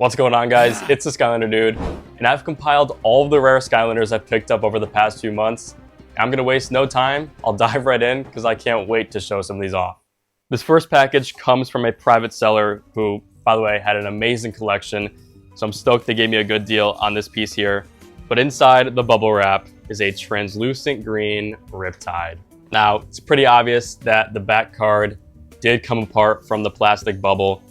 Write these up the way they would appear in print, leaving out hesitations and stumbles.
What's going on, guys? It's the Skylander dude, and I've compiled all of the rare Skylanders I've picked up over the past few months. I'm gonna waste no time. I'll dive right in because I can't wait to show some of these off. This first package comes from a private seller who, by the way, had an amazing collection, so I'm stoked they gave me a good deal on this piece here. But inside the bubble wrap is a translucent green Riptide. Now, it's pretty obvious that the back card did come apart from the plastic bubble,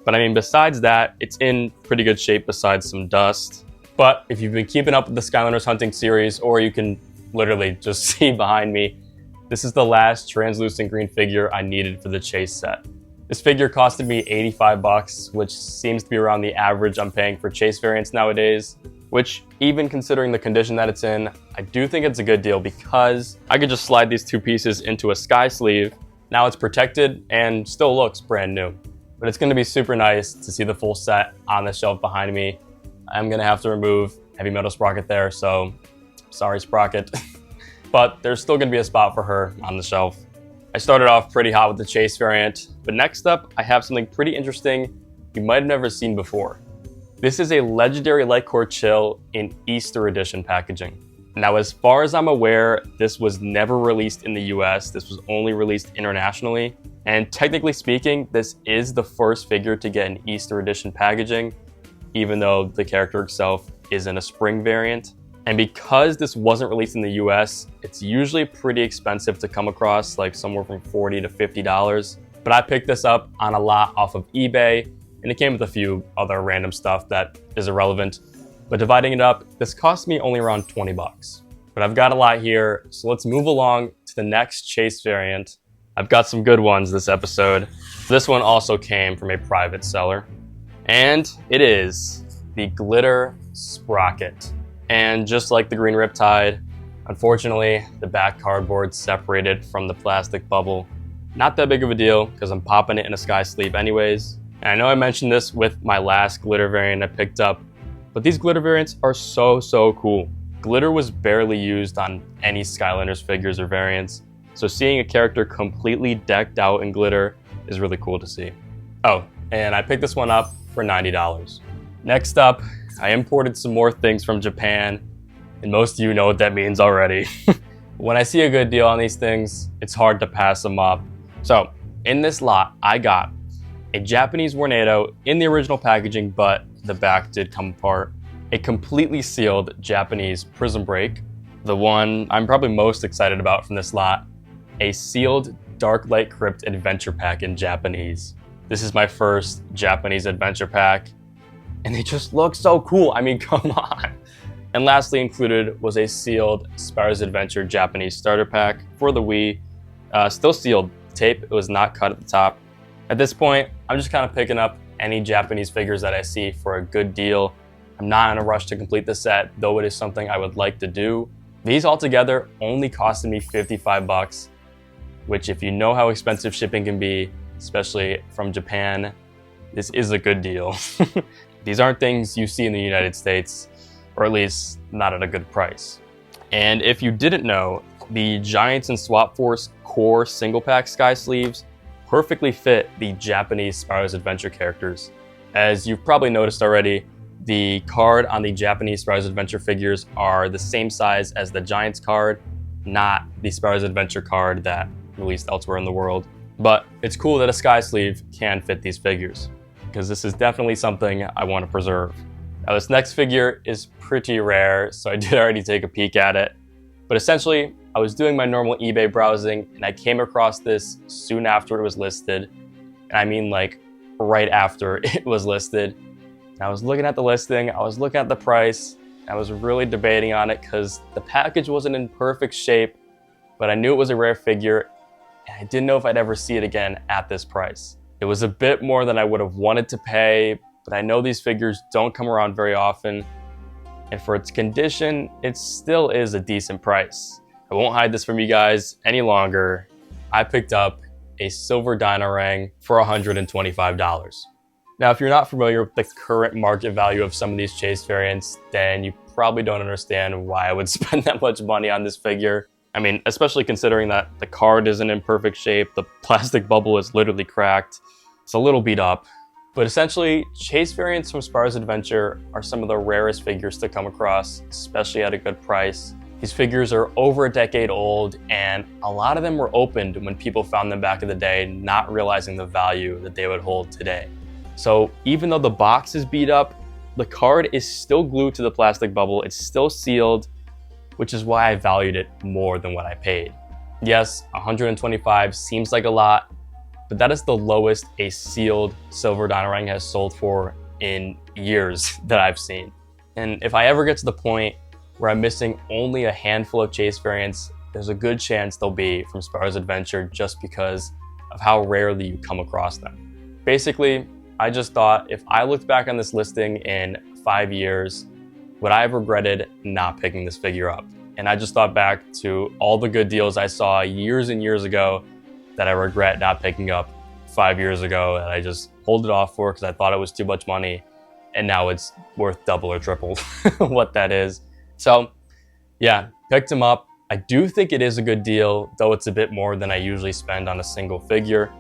but I mean, besides that, it's in pretty good shape besides some dust. But if you've been keeping up with the Skylanders hunting series, or you can literally just see behind me, this is the last translucent green figure I needed for the chase set. This figure costed me 85 bucks, which seems to be around the average I'm paying for chase variants nowadays, which, even considering the condition that it's in, I do think it's a good deal because I could just slide these two pieces into a sky sleeve. Now it's protected and still looks brand new. But it's gonna be super nice to see the full set on the shelf behind me. I'm gonna have to remove Heavy Metal Sprocket there, so sorry, Sprocket. But there's still gonna be a spot for her on the shelf. I started off pretty hot with the chase variant, but next up, I have something pretty interesting you might have never seen before. This is a legendary Lightcore Chill in Easter Edition packaging. Now, as far as I'm aware, this was never released in the US. This was only released internationally. And technically speaking, this is the first figure to get an Easter Edition packaging, even though the character itself is in a spring variant. And because this wasn't released in the US, it's usually pretty expensive to come across, like somewhere from $40 to $50. But I picked this up on a lot off of eBay, and it came with a few other random stuff that is irrelevant. But dividing it up, this cost me only around 20 bucks. But I've got a lot here, so let's move along to the next chase variant. I've got some good ones this episode. This one also came from a private seller. And it is the Glitter Sprocket. And just like the green Riptide, unfortunately, the back cardboard separated from the plastic bubble. Not that big of a deal, because I'm popping it in a sky sleeve anyways. And I know I mentioned this with my last glitter variant I picked up, but these glitter variants are so cool. Glitter was barely used on any Skylanders figures or variants, so seeing a character completely decked out in glitter is really cool to see. Oh, and I picked this one up for $90. Next up, I imported some more things from Japan, and most of you know what that means already. When I see a good deal on these things, it's hard to pass them up. So, in this lot, I got a Japanese Tornado in the original packaging, but the back did come apart. A completely sealed Japanese Prism Break. The one I'm probably most excited about from this lot, a sealed Dark Light Crypt Adventure Pack in Japanese. This is my first Japanese adventure pack, and they just look so cool. I mean, come on. And lastly included was a sealed Spyro's Adventure Japanese starter pack for the Wii. Still sealed tape, it was not cut at the top. At this point, I'm just kind of picking up any Japanese figures that I see for a good deal. I'm not in a rush to complete the set, though it is something I would like to do. These altogether only costed me 55 bucks, which if you know how expensive shipping can be, especially from Japan, this is a good deal. These aren't things you see in the United States, or at least not at a good price. And if you didn't know, the Giants and Swap Force core single pack sky sleeves perfectly fit the Japanese Spyro's Adventure characters. As you've probably noticed already, the card on the Japanese Spyro's Adventure figures are the same size as the Giants card, not the Spyro's Adventure card that released elsewhere in the world. But it's cool that a sky sleeve can fit these figures, because this is definitely something I want to preserve. Now, this next figure is pretty rare, so I did already take a peek at it. But essentially, I was doing my normal eBay browsing, and I came across this soon after it was listed. And I mean, like, right after it was listed. And I was looking at the listing, I was looking at the price, and I was really debating on it because the package wasn't in perfect shape, but I knew it was a rare figure, and I didn't know if I'd ever see it again at this price. It was a bit more than I would have wanted to pay, but I know these figures don't come around very often, and for its condition, it still is a decent price. I won't hide this from you guys any longer. I picked up a silver Dino Ring for $125. Now, if you're not familiar with the current market value of some of these chase variants, then you probably don't understand why I would spend that much money on this figure. I mean, especially considering that the card isn't in perfect shape, the plastic bubble is literally cracked, it's a little beat up, But essentially, chase variants from Spyro's Adventure are some of the rarest figures to come across, especially at a good price. These figures are over a decade old, and a lot of them were opened when people found them back in the day, not realizing the value that they would hold today. So even though the box is beat up, the card is still glued to the plastic bubble, it's still sealed, which is why I valued it more than what I paid. Yes, 125 seems like a lot, but that is the lowest a sealed silver Dino-Rang has sold for in years that I've seen. And if I ever get to the point where I'm missing only a handful of chase variants, there's a good chance they'll be from Spyro's Adventure just because of how rarely you come across them. Basically, I just thought if I looked back on this listing in 5 years, would I have regretted not picking this figure up? And I just thought back to all the good deals I saw years and years ago that I regret not picking up 5 years ago, and I just hold it off for because I thought it was too much money, and now it's worth double or triple what that is. So yeah, picked him up. I do think it is a good deal, though it's a bit more than I usually spend on a single figure.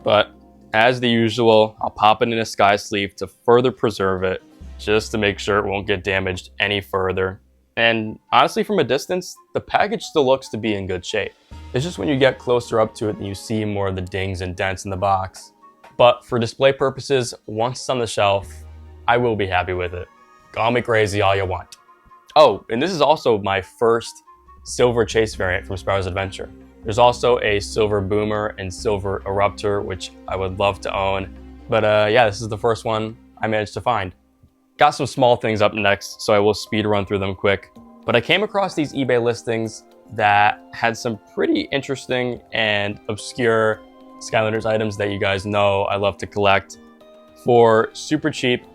But as the usual, I'll pop it in a sky sleeve to further preserve it, just to make sure it won't get damaged any further. And honestly, from a distance, the package still looks to be in good shape. It's just when you get closer up to it and you see more of the dings and dents in the box. But for display purposes, once it's on the shelf, I will be happy with it. Call me crazy all you want. Oh, and this is also my first silver chase variant from Spyro's Adventure. There's also a silver Boomer and silver Eruptor, which I would love to own. But yeah, this is the first one I managed to find. Got some small things up next, so I will speed run through them quick. But I came across these eBay listings that had some pretty interesting and obscure Skylanders items that you guys know I love to collect for super cheap,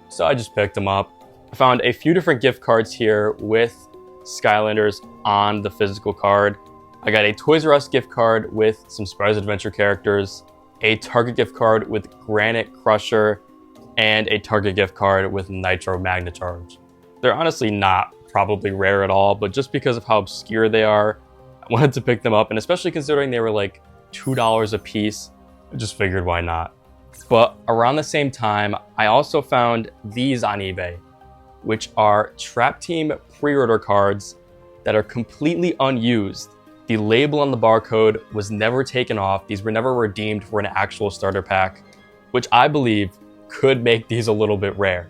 so I just picked them up. I found a few different gift cards here with Skylanders on the physical card. I got a Toys R Us gift card with some Spyro's Adventure characters, a Target gift card with Granite Crusher, and a Target gift card with Nitro Magnacharge. They're honestly not probably rare at all, but just because of how obscure they are, I wanted to pick them up, and especially considering they were like $2 a piece, I just figured why not. But around the same time, I also found these on eBay, which are Trap Team pre-order cards that are completely unused. The label on the barcode was never taken off. These were never redeemed for an actual starter pack, which I believe could make these a little bit rare.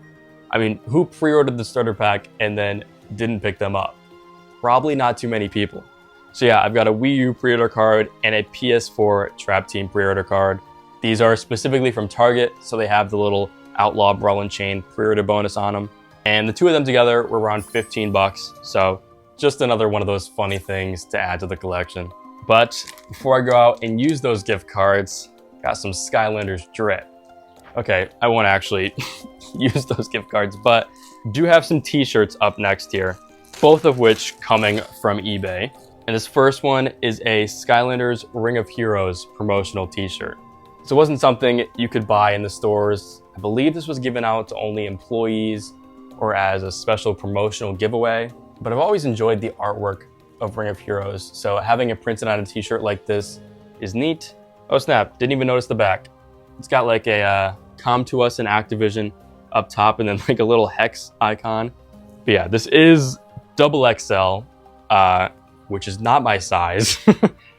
I mean, who pre-ordered the starter pack and then didn't pick them up? Probably not too many people. So yeah, I've got a Wii U pre-order card and a PS4 Trap Team pre-order card. These are specifically from Target, so they have the little Outlaw Brawl and Chain pre-order bonus on them. And the two of them together were around 15 bucks. So just another one of those funny things to add to the collection. But before I go out and use those gift cards, got some Skylanders drip. Okay, I won't actually use those gift cards, but do have some t-shirts up next here, both of which coming from eBay. And this first one is a Skylanders Ring of Heroes promotional t-shirt. So it wasn't something you could buy in the stores. I believe this was given out to only employees or as a special promotional giveaway, but I've always enjoyed the artwork of Ring of Heroes, so having it printed on a t-shirt like this is neat. Oh snap, didn't even notice the back. It's got like a Come to Us and Activision up top and then like a little hex icon. But yeah, this is double XL, which is not my size,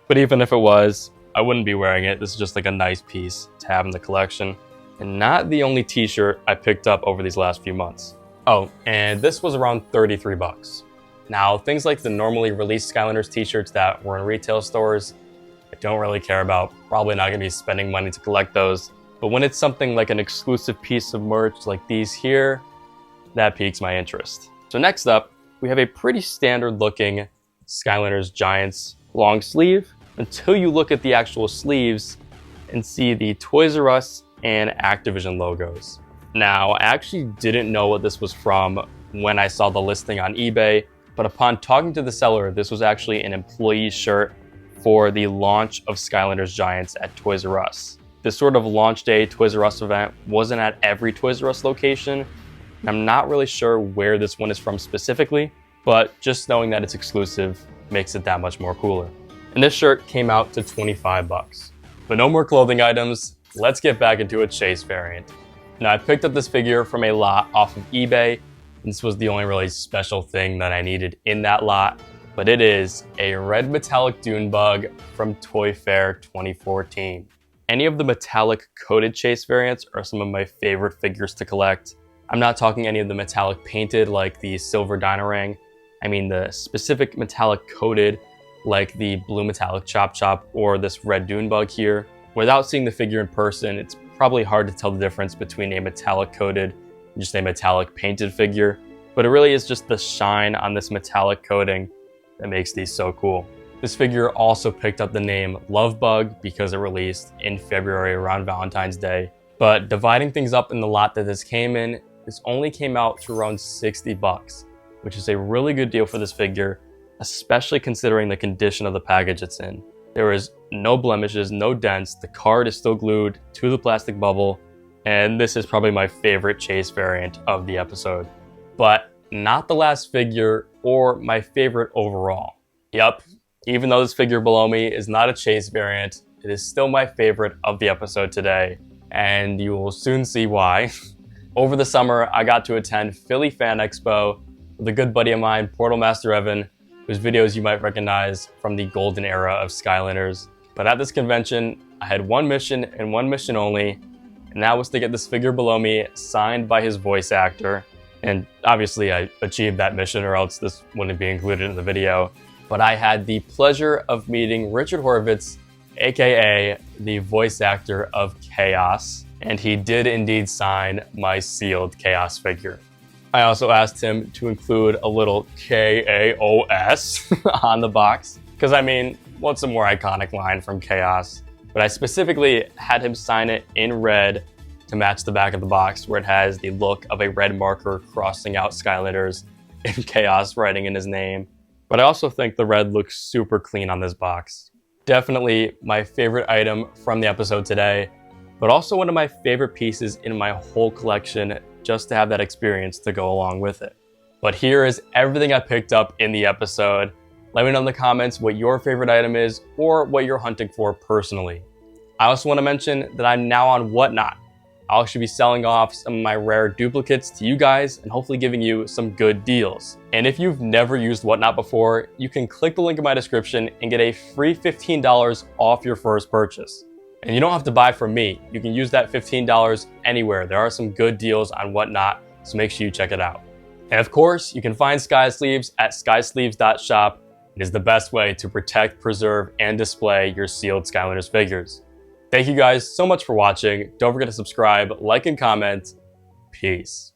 but even if it was, I wouldn't be wearing it. This is just like a nice piece to have in the collection. And not the only t-shirt I picked up over these last few months. Oh, and this was around 33 bucks. Now, things like the normally released Skylanders t-shirts that were in retail stores, I don't really care about. Probably not gonna be spending money to collect those. But when it's something like an exclusive piece of merch like these here, that piques my interest. So next up, we have a pretty standard looking Skylanders Giants long sleeve, until you look at the actual sleeves and see the Toys R Us and Activision logos. Now, I actually didn't know what this was from when I saw the listing on eBay, but upon talking to the seller, this was actually an employee shirt for the launch of Skylanders Giants at Toys R Us. This sort of launch day Toys R Us event wasn't at every Toys R Us location. I'm not really sure where this one is from specifically, but just knowing that it's exclusive makes it that much more cooler. And this shirt came out to 25 bucks. But no more clothing items. Let's get back into a chase variant. Now, I picked up this figure from a lot off of eBay. This was the only really special thing that I needed in that lot, but it is a red metallic Dune Bug from Toy Fair 2014. Any of the metallic coated chase variants are some of my favorite figures to collect. I'm not talking any of the metallic painted like the silver Dino-Rang. I mean the specific metallic coated like the blue metallic Chop Chop or this red Dune Bug here. Without seeing the figure in person, it's probably hard to tell the difference between a metallic coated and just a metallic painted figure, but it really is just the shine on this metallic coating that makes these so cool. This figure also picked up the name Love Bug because it released in February around Valentine's Day, but dividing things up in the lot that this came in, this only came out to around 60 bucks, which is a really good deal for this figure, especially considering the condition of the package it's in. There is no blemishes, no dents, the card is still glued to the plastic bubble, and this is probably my favorite chase variant of the episode. But not the last figure or my favorite overall. Yep, even though this figure below me is not a chase variant, it is still my favorite of the episode today, and you will soon see why. Over the summer, I got to attend Philly Fan Expo with a good buddy of mine, Portal Master Evan, whose videos you might recognize from the golden era of Skylanders. But at this convention, I had one mission and one mission only, and that was to get this figure below me signed by his voice actor. And obviously I achieved that mission or else this wouldn't be included in the video. But I had the pleasure of meeting Richard Horvitz, aka the voice actor of Chaos, and he did indeed sign my sealed Chaos figure. I also asked him to include a little KAOS on the box, because I mean, what's a more iconic line from Chaos? But I specifically had him sign it in red to match the back of the box, where it has the look of a red marker crossing out Skylanders and Chaos writing in his name. But I also think the red looks super clean on this box. Definitely my favorite item from the episode today, but also one of my favorite pieces in my whole collection, just to have that experience to go along with it. But here is everything I picked up in the episode. Let me know in the comments what your favorite item is or what you're hunting for personally. I also want to mention that I'm now on Whatnot. I'll actually be selling off some of my rare duplicates to you guys and hopefully giving you some good deals. And if you've never used Whatnot before, you can click the link in my description and get a free $15 off your first purchase. And you don't have to buy from me. You can use that $15 anywhere. There are some good deals on Whatnot, so make sure you check it out. And of course, you can find Sky Sleeves at skysleeves.shop. It is the best way to protect, preserve, and display your sealed Skylanders figures. Thank you guys so much for watching. Don't forget to subscribe, like, and comment. Peace.